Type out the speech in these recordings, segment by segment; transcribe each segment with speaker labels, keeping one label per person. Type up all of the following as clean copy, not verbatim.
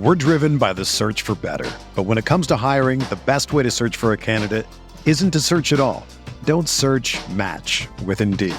Speaker 1: We're driven by the search for better. But when it comes to hiring, the best way to search for a candidate isn't to search at all. Don't search, match with Indeed.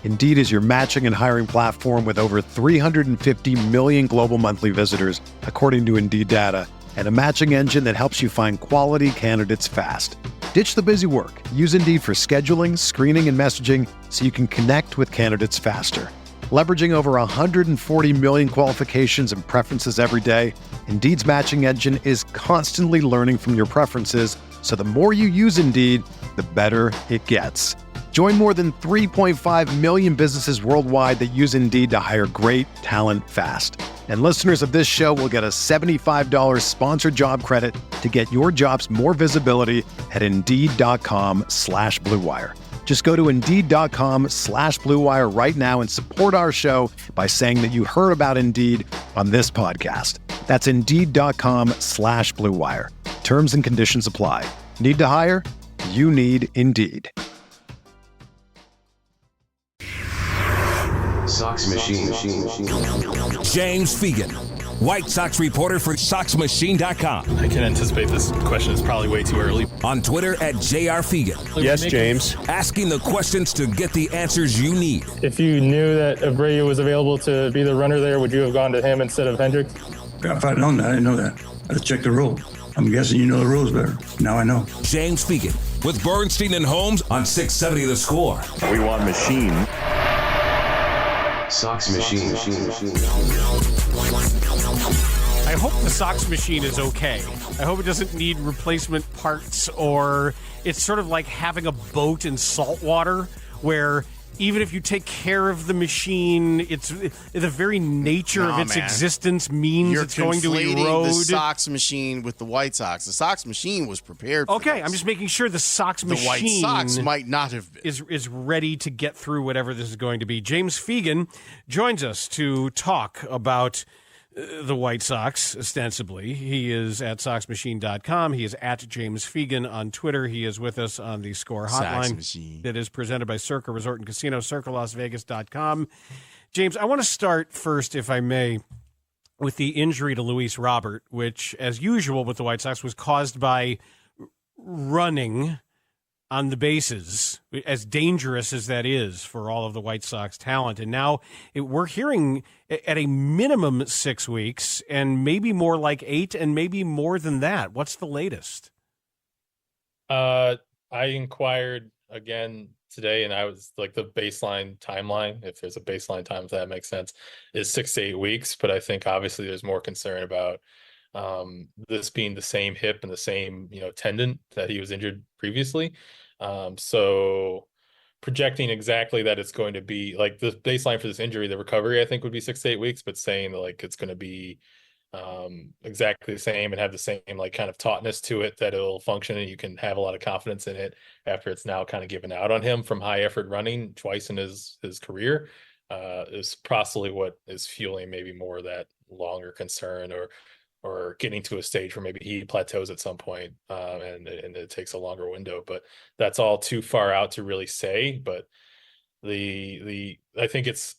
Speaker 1: Indeed is your matching and hiring platform with over 350 million global monthly visitors, according to Indeed data, and a matching engine that helps you find quality candidates fast. Ditch the busy work. Use Indeed for scheduling, screening, and messaging so you can connect with candidates faster. Leveraging over 140 million qualifications and preferences every day, Indeed's matching engine is constantly learning from your preferences, so the more you use Indeed, the better it gets. Join more than 3.5 million businesses worldwide that use Indeed to hire great talent fast. And listeners of this show will get a $75 sponsored job credit to get your jobs more visibility at Indeed.com/Blue Wire. Just go to Indeed.com/Blue Wire right now and support our show by saying that you heard about Indeed on this podcast. That's Indeed.com/Blue Wire. Terms and conditions apply. Need to hire? You need Indeed.
Speaker 2: Sox Machine.
Speaker 3: James Fegan, White Sox reporter for SoxMachine.com.
Speaker 4: I can anticipate this question is probably way too early.
Speaker 3: On Twitter at JR Fegan.
Speaker 4: Yes, James.
Speaker 3: Asking the questions to get the answers you need.
Speaker 5: If you knew that Abreu was available to be the runner there, would you have gone to him instead of Hendricks?
Speaker 6: If I'd known that, I didn't know that. Let's check the rule. I'm guessing you know the rules better. Now I know.
Speaker 3: James Fegan with Bernstein and Holmes on 670 The Score.
Speaker 7: We want Machine.
Speaker 2: Sox Machine.
Speaker 8: I hope the Sox Machine is okay. I hope it doesn't need replacement parts, or it's sort of like having a boat in salt water where even if you take care of the machine, it's the very nature of its existence means it's going to erode.
Speaker 9: The Sox Machine with the White Sox. The Sox Machine was prepared for
Speaker 8: Okay,
Speaker 9: this.
Speaker 8: I'm just making sure the Sox Machine
Speaker 9: White Sox might not have been.
Speaker 8: is ready to get through whatever this is going to be. James Fegan joins us to talk about the White Sox, ostensibly. He is at SoxMachine.com. He is at James Fegan on Twitter. He is with us on the Score Hotline that is presented by Circa Resort and Casino, CircaLasVegas.com. James, I want to start first, if I may, with the injury to Luis Robert, which, as usual with the White Sox, was caused by running on the bases, as dangerous as that is for all of the White Sox talent. And now we're hearing at a minimum 6 weeks and maybe more like 8 and maybe more than that. What's the latest?
Speaker 5: I inquired again today, and I was like, the baseline timeline, if there's a baseline time, if that makes sense, is 6 to 8 weeks. But I think obviously there's more concern about this being the same hip and the same, tendon that he was injured previously. So projecting exactly that it's going to be like the baseline for this injury, the recovery, I think would be 6 to 8 weeks, but saying that like it's going to be exactly the same and have the same like kind of tautness to it that it'll function and you can have a lot of confidence in it after it's now kind of given out on him from high effort running twice in his career is possibly what is fueling maybe more of that longer concern or getting to a stage where maybe he plateaus at some point, and it takes a longer window, but that's all too far out to really say. But I think it's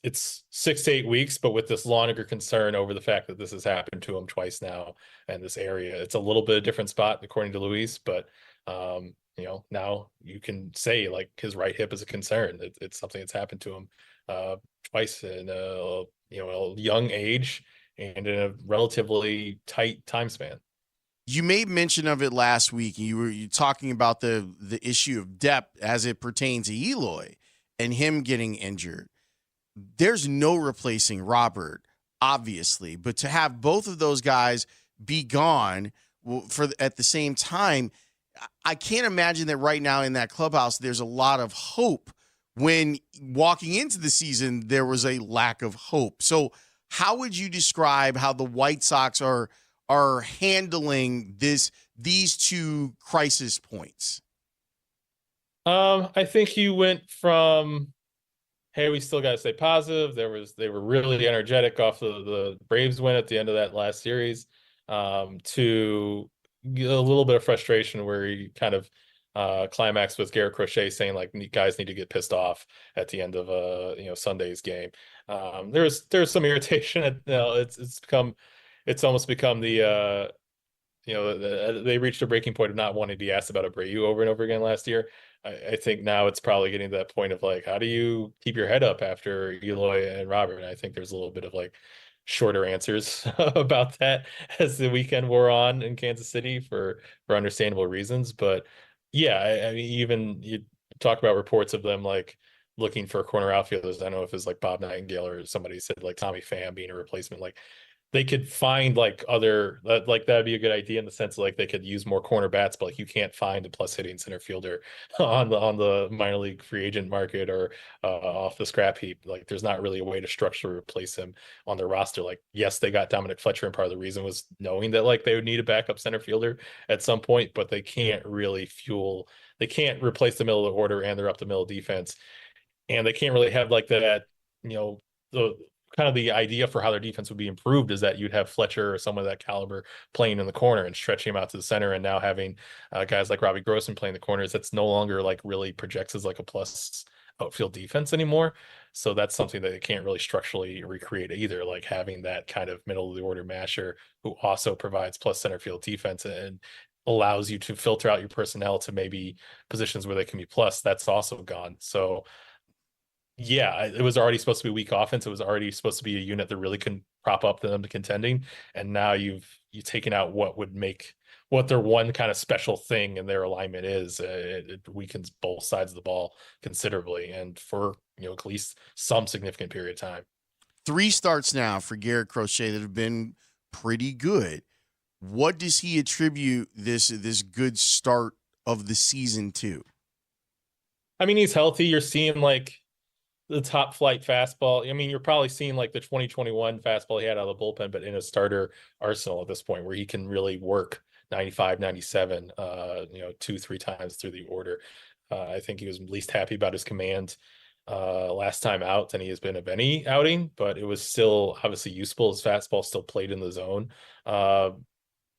Speaker 5: 6 to 8 weeks, but with this longer concern over the fact that this has happened to him twice now and this area, it's a little bit of a different spot according to Luis, but now you can say like his right hip is a concern. It's something that's happened to him twice in a young age and in a relatively tight time span.
Speaker 9: You made mention of it last week. You were talking about the issue of depth as it pertains to Eloy and him getting injured. There's no replacing Robert, obviously, but to have both of those guys be gone at the same time, I can't imagine that right now in that clubhouse there's a lot of hope when walking into the season there was a lack of hope. So how would you describe how the White Sox are handling these two crisis points?
Speaker 5: I think you went from, hey, we still got to stay positive. They were really energetic off the Braves win at the end of that last series, to a little bit of frustration where you kind of climax with Garrett Crochet saying like guys need to get pissed off at the end of Sunday's game. There's some irritation. It's become it's almost become the they reached a breaking point of not wanting to be asked about Abreu over and over again last year. I think now it's probably getting to that point of like, how do you keep your head up after Eloy and Robert? And I think there's a little bit of like shorter answers about that as the weekend wore on in Kansas City for understandable reasons. But yeah, I mean, even you talk about reports of them like looking for corner outfielders. I don't know if it's like Bob Nightingale or somebody said like Tommy Pham being a replacement. Like they could find like other like that'd be a good idea in the sense of, like they could use more corner bats, but like you can't find a plus hitting center fielder on the minor league free agent market or off the scrap heap. Like there's not really a way to structurally replace him on their roster. Like yes, they got Dominic Fletcher, and part of the reason was knowing that like they would need a backup center fielder at some point, but they can't really they can't replace the middle of the order and their up the middle defense, and they can't really have like that. The kind of the idea for how their defense would be improved is that you'd have Fletcher or someone of that caliber playing in the corner and stretching him out to the center, and now having guys like Robbie Grossman playing the corners, that's no longer like really projects as like a plus outfield defense anymore. So that's something that they can't really structurally recreate either, like having that kind of middle of the order masher who also provides plus center field defense and allows you to filter out your personnel to maybe positions where they can be plus. That's also gone. So yeah, it was already supposed to be a weak offense. It was already supposed to be a unit that really couldn't prop up them to contending. And now you've taken out what their one kind of special thing in their alignment is. It weakens both sides of the ball considerably, and for at least some significant period of time.
Speaker 9: 3 starts now for Garrett Crochet that have been pretty good. What does he attribute this good start of the season to?
Speaker 5: I mean, he's healthy. You're seeing like the top flight fastball. I mean, you're probably seeing like the 2021 fastball he had out of the bullpen, but in a starter arsenal at this point where he can really work 95, 97, 2-3 times through the order. I think he was least happy about his command last time out than he has been of any outing, but it was still obviously useful. His fastball still played in the zone,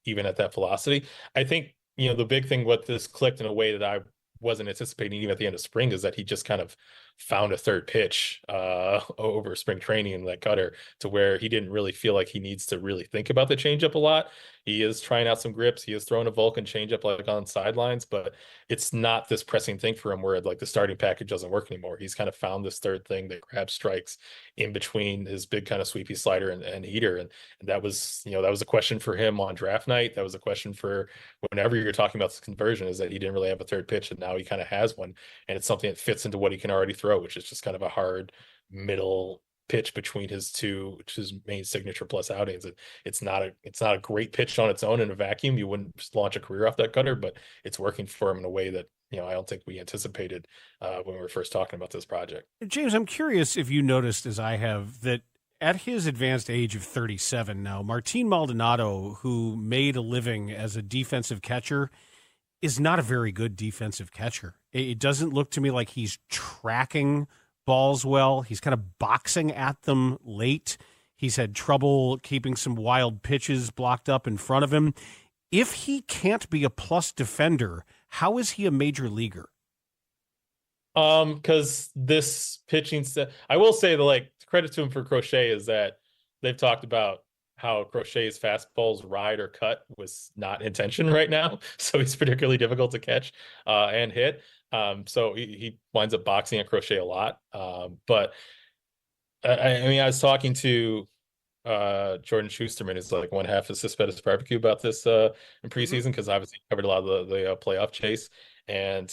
Speaker 5: even at that velocity. I think, the big thing with this clicked in a way that I wasn't anticipating even at the end of spring is that he just kind of found a third pitch over spring training in that cutter to where he didn't really feel like he needs to really think about the changeup a lot. He is trying out some grips. He is throwing a Vulcan changeup like on sidelines, but it's not this pressing thing for him where like the starting package doesn't work anymore. He's kind of found this third thing that grabs strikes in between his big kind of sweepy slider and heater. And that was, that was a question for him on draft night. That was a question for whenever you're talking about this conversion, is that he didn't really have a third pitch, and now he kind of has one. And it's something that fits into what he can already throw, which is just kind of a hard middle pitch between his main signature plus outings. It's not a great pitch on its own in a vacuum. You wouldn't just launch a career off that cutter, but it's working for him in a way that I don't think we anticipated when we were first talking about this project.
Speaker 8: James, I'm curious if you noticed, as I have, that at his advanced age of 37 now, Martin Maldonado, who made a living as a defensive catcher, is not a very good defensive catcher. It doesn't look to me like he's tracking balls well. He's kind of boxing at them late. He's had trouble keeping some wild pitches blocked up in front of him. If he can't be a plus defender, how is he a major leaguer?
Speaker 5: Because this pitching I will say that, like, credit to him for Crochet is that they've talked about how Crochet's fastballs ride or cut was not intention right now. So he's particularly difficult to catch and hit. So he winds up boxing at Crochet a lot. But I mean, I was talking to Jordan Schusterman, is like one half of Suspended Barbecue, about this in preseason, because obviously he covered a lot of the playoff chase. And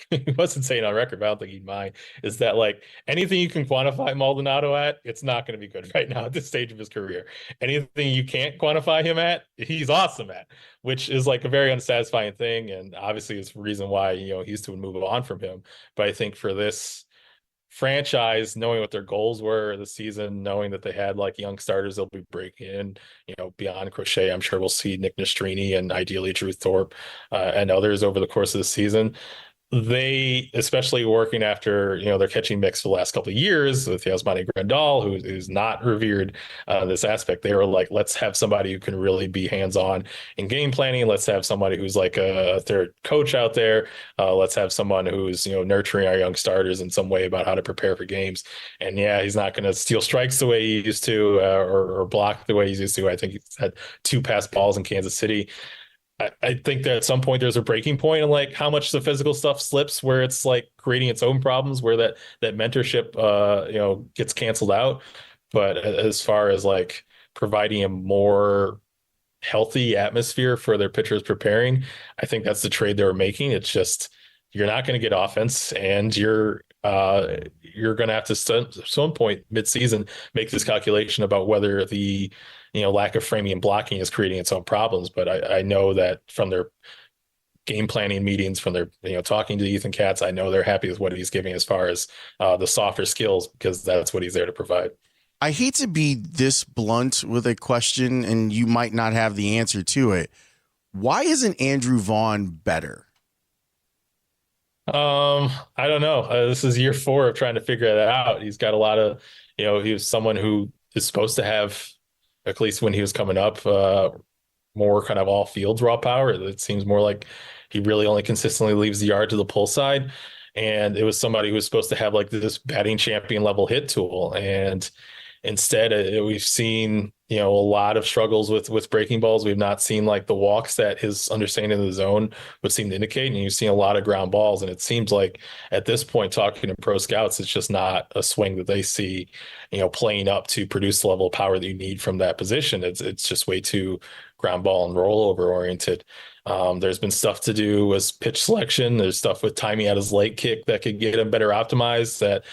Speaker 5: he wasn't saying on record, but I don't think he'd mind, is that like anything you can quantify Maldonado at, it's not going to be good right now at this stage of his career. Anything you can't quantify him at, he's awesome at, which is like a very unsatisfying thing. And obviously it's the reason why, Houston would move on from him. But I think for this franchise, knowing what their goals were this season, knowing that they had like young starters they'll be breaking in, beyond Crochet, I'm sure we'll see Nick Nastrini and ideally Drew Thorpe and others over the course of the season. they, especially working after, their catching mix for the last couple of years with Yasmani Grandal, who's not revered this aspect, they were like, let's have somebody who can really be hands-on in game planning. Let's have somebody who's like a third coach out there. Let's have someone who's, nurturing our young starters in some way about how to prepare for games. And yeah, he's not going to steal strikes the way he used to, or block the way he's used to. I think he's had 2 passed balls in Kansas City. I think that at some point there's a breaking point in like how much the physical stuff slips, where it's like creating its own problems, where that mentorship gets canceled out. But as far as like providing a more healthy atmosphere for their pitchers preparing, I think that's the trade they were making. It's just, you're not going to get offense, and you're going to have to at some point mid-season make this calculation about whether the lack of framing and blocking is creating its own problems. But I know that from their game planning meetings, from their talking to Ethan Katz, I know they're happy with what he's giving as far as the softer skills, because that's what he's there to provide.
Speaker 9: I hate to be this blunt with a question, and you might not have the answer to it. Why isn't Andrew Vaughn better?
Speaker 5: I don't know. This is year 4 of trying to figure that out. He's got a lot of, he was someone who is supposed to have, at least when he was coming up, more kind of all fields raw power. It seems more like he really only consistently leaves the yard to the pull side. And it was somebody who was supposed to have like this batting champion level hit tool. And instead, we've seen, a lot of struggles with breaking balls. We've not seen like the walks that his understanding of the zone would seem to indicate. And you've seen a lot of ground balls. And it seems like at this point, talking to pro scouts, it's just not a swing that they see, playing up to produce the level of power that you need from that position. It's just way too ground ball and rollover oriented. There's been stuff to do with pitch selection. There's stuff with timing at his leg kick that could get him better optimized, that,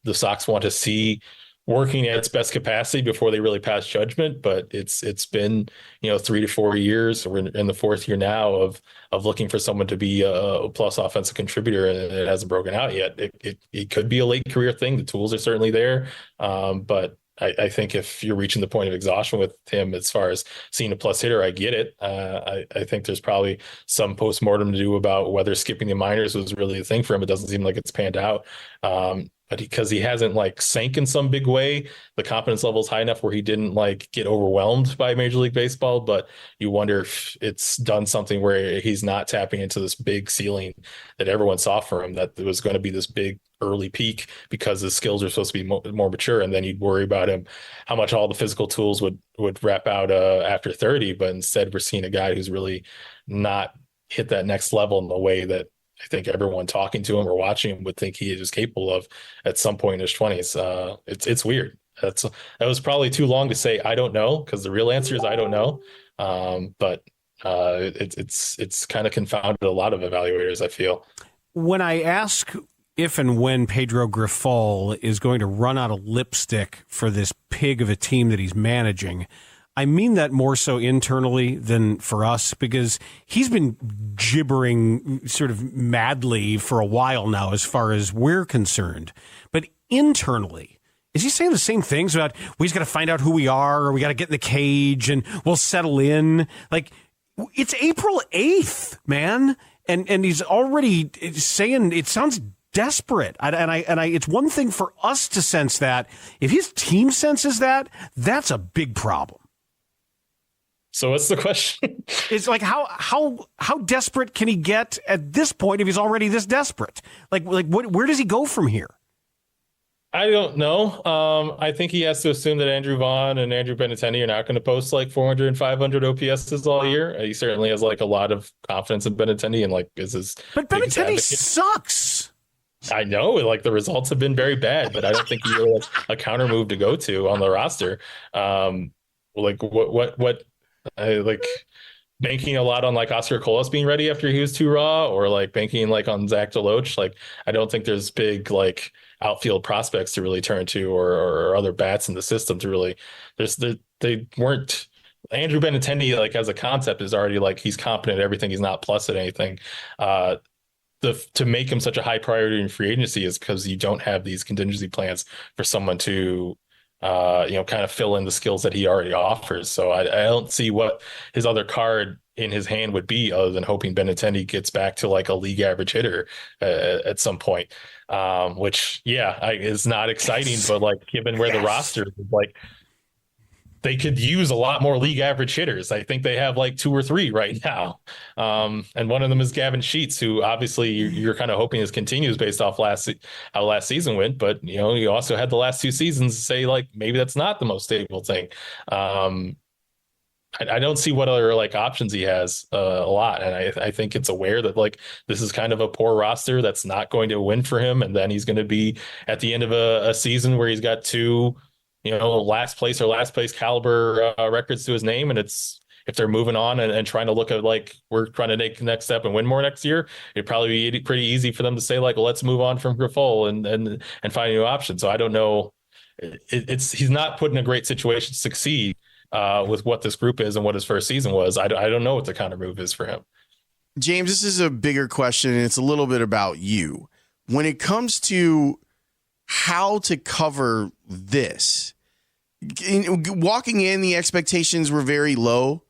Speaker 5: the Sox want to see working at its best capacity before they really pass judgment. But it's been 3 to 4 years. We're in the 4th year now of looking for someone to be a plus offensive contributor, and it hasn't broken out yet. It could be a late career thing. The tools are certainly there, but I think if you're reaching the point of exhaustion with him as far as seeing a plus hitter, I get it. I think there's probably some postmortem to do about whether skipping the minors was really a thing for him. It doesn't seem like it's panned out. But because he hasn't like sank in some big way, the confidence level is high enough where he didn't like get overwhelmed by Major League Baseball. But you wonder if it's done something where he's not tapping into this big ceiling that everyone saw for him, that there was going to be this big early peak because his skills are supposed to be more mature. And then you'd worry about him, how much all the physical tools would wrap out after 30. But instead, we're seeing a guy who's really not hit that next level in the way that I think everyone talking to him or watching him would think he is capable of at some point in his 20s. It's weird. That was probably too long to say I don't know, because the real answer is I don't know. But it's kind of confounded a lot of evaluators, I feel.
Speaker 8: When I ask if and when Pedro Grifol is going to run out of lipstick for this pig of a team that he's managing, I mean that more so internally than for us, because he's been gibbering sort of madly for a while now as far as we're concerned. But internally, is he saying the same things about we just got to find out who we are, or we got to get in the cage and we'll settle in? Like, it's April 8th, man. And he's already saying it sounds desperate. And it's one thing for us to sense that. If his team senses that, that's a big problem.
Speaker 5: So what's the question?
Speaker 8: It's like how desperate can he get at this point if he's already this desperate? Like where does he go from here?
Speaker 5: I don't know. I think he has to assume that Andrew Vaughn and Andrew Benintendi are not going to post like 400 and 500 OPSs all year. He certainly has like a lot of confidence in Benintendi and like is his.
Speaker 8: But Benintendi sucks.
Speaker 5: I know, like the results have been very bad, but I don't think he really has a counter move to go to on the roster. Like what like banking a lot on like Oscar Colas being ready after he was too raw, or like banking like on Zach Deloach. Like I don't think there's big like outfield prospects to really turn to, or other bats in the system to really. They weren't. Andrew Benintendi, like as a concept, is already like he's competent at everything. He's not plus at anything. To make him such a high priority in free agency is because you don't have these contingency plans for someone to kind of fill in the skills that he already offers. So I don't see what his other card in his hand would be other than hoping Benintendi gets back to like a league average hitter at some point, which is not exciting, but like given where the roster is, like they could use a lot more league average hitters. I think they have like 2 or 3 right now. And one of them is Gavin Sheets, who obviously you're kind of hoping this continues based off how last season went. But, you also had the last 2 seasons say like, maybe that's not the most stable thing. I don't see what other like options he has a lot. And I think it's aware that like this is kind of a poor roster that's not going to win for him. And then he's going to be at the end of a season where he's got 2, last place caliber records to his name. And it's, if they're moving on and trying to look at like, we're trying to take the next step and win more next year, it'd probably be pretty easy for them to say like, well, let's move on from Grifol and find a new option. So I don't know. He's not put in a great situation to succeed with what this group is and what his first season was. I don't know what the counter move is for him.
Speaker 9: James, this is a bigger question, and it's a little bit about you. When it comes to how to cover this, walking in, the expectations were very low,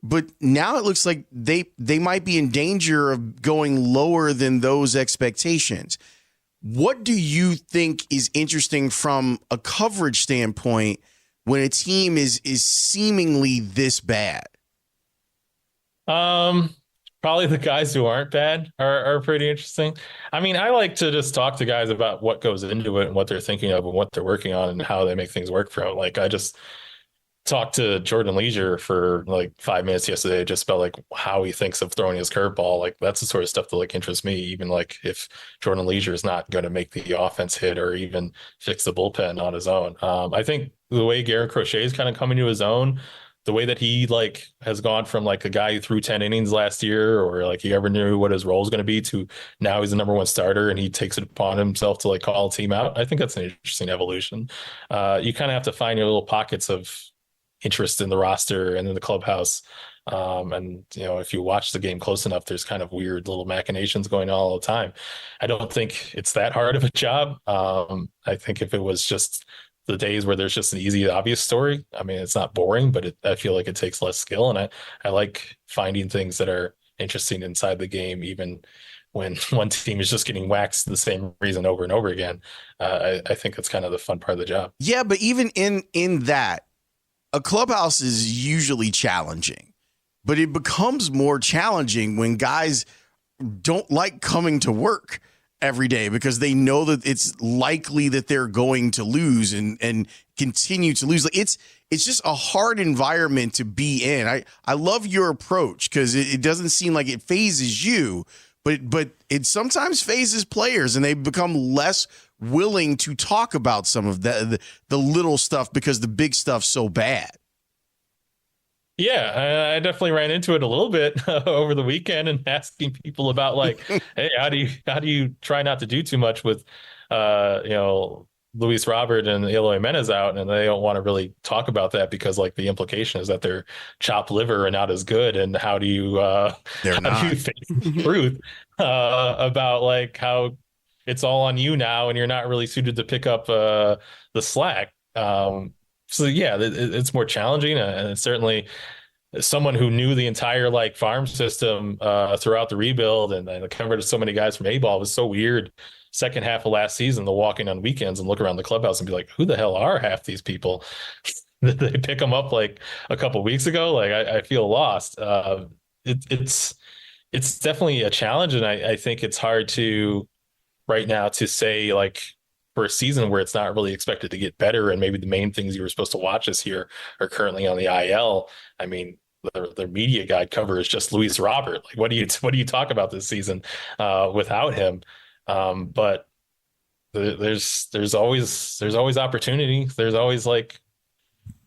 Speaker 9: but now it looks like they might be in danger of going lower than those expectations. What do you think is interesting from a coverage standpoint when a team is seemingly this bad?
Speaker 5: Probably the guys who aren't bad are pretty interesting. I mean, I like to just talk to guys about what goes into it and what they're thinking of and what they're working on and how they make things work for them. Like I just talked to Jordan Leisure for like 5 minutes yesterday, just about like how he thinks of throwing his curveball. Like that's the sort of stuff that like interests me, even like if Jordan Leisure is not going to make the offense hit or even fix the bullpen on his own. I think the way Garrett Crochet is kind of coming to his own, the way that he like has gone from like a guy who threw 10 innings last year, or like he ever knew what his role is going to be, to now he's the number 1 starter and he takes it upon himself to like call a team out. I think that's an interesting evolution. You kind of have to find your little pockets of interest in the roster and in the clubhouse. And if you watch the game close enough, there's kind of weird little machinations going on all the time. I don't think it's that hard of a job. I think if it was just the days where there's just an easy, obvious story, I mean, it's not boring, but I feel like it takes less skill. And I like finding things that are interesting inside the game, even when one team is just getting waxed the same reason over and over again. I think that's kind of the fun part of the job. Yeah,
Speaker 9: but even in that, a clubhouse is usually challenging, but it becomes more challenging when guys don't like coming to work every day because they know that it's likely that they're going to lose and continue to lose. Like it's just a hard environment to be in. I love your approach because it doesn't seem like it phases you, but it sometimes phases players and they become less willing to talk about some of the little stuff because the big stuff's so bad.
Speaker 5: Yeah, I definitely ran into it a little bit over the weekend and asking people about like, hey, how do you try not to do too much with, Luis Robert and Eloy Menez out, and they don't want to really talk about that because like the implication is that their chopped liver are not as good, and how do you face the truth about like how it's all on you now and you're not really suited to pick up the slack. So yeah, it's more challenging, and it's certainly someone who knew the entire like farm system throughout the rebuild and covered so many guys from A-ball. It was so weird. Second half of last season, the walking on weekends and look around the clubhouse and be like, who the hell are half these people? Did they pick them up like a couple of weeks ago? Like I feel lost. It's definitely a challenge, and I think it's hard to right now to say like for a season where it's not really expected to get better, and maybe the main things you were supposed to watch this year are currently on the IL. I mean, their media guide cover is just Luis Robert. Like, what do you talk about this season without him? But there's always opportunity. There's always like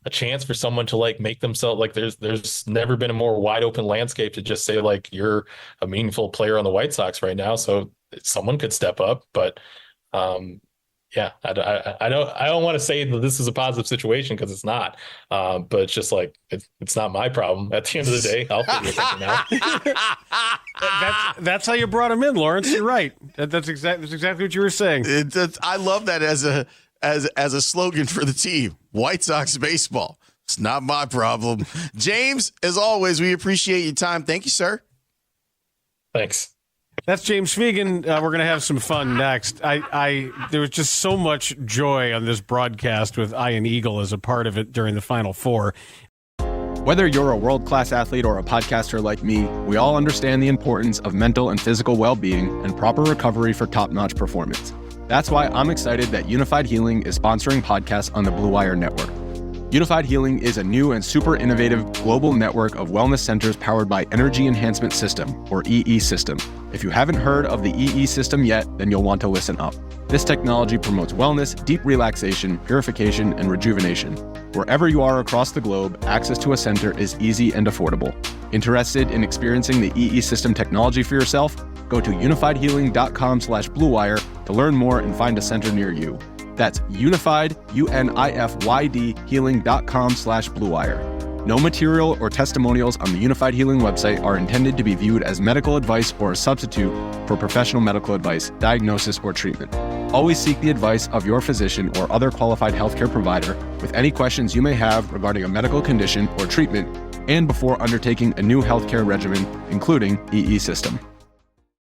Speaker 5: a chance for someone to like make themselves like there's never been a more wide open landscape to just say like you're a meaningful player on the White Sox right now. So someone could step up, but yeah, I don't want to say that this is a positive situation because it's not. But it's just like it's not my problem. At the end of the day, I'll figure something out.
Speaker 8: That's how you brought him in, Laurence. You're right. That's exactly what you were saying.
Speaker 9: I love that as a slogan for the team. White Sox baseball. It's not my problem. James, as always, we appreciate your time. Thank you, sir.
Speaker 5: Thanks.
Speaker 8: That's James Fegan. We're going to have some fun next. There was just so much joy on this broadcast with Ian Eagle as a part of it during the Final Four.
Speaker 2: Whether you're a world-class athlete or a podcaster like me, we all understand the importance of mental and physical well-being and proper recovery for top-notch performance. That's why I'm excited that Unified Healing is sponsoring podcasts on the Blue Wire Network. Unified Healing is a new and super innovative global network of wellness centers powered by Energy Enhancement System, or EE System. If you haven't heard of the EE System yet, then you'll want to listen up. This technology promotes wellness, deep relaxation, purification, and rejuvenation. Wherever you are across the globe, access to a center is easy and affordable. Interested in experiencing the EE System technology for yourself? Go to unifiedhealing.com/bluewire to learn more and find a center near you. That's unified, UNIFYD, healing.com/bluewire. No material or testimonials on the Unified Healing website are intended to be viewed as medical advice or a substitute for professional medical advice, diagnosis, or treatment. Always seek the advice of your physician or other qualified healthcare provider with any questions you may have regarding a medical condition or treatment and before undertaking a new healthcare regimen, including EE System.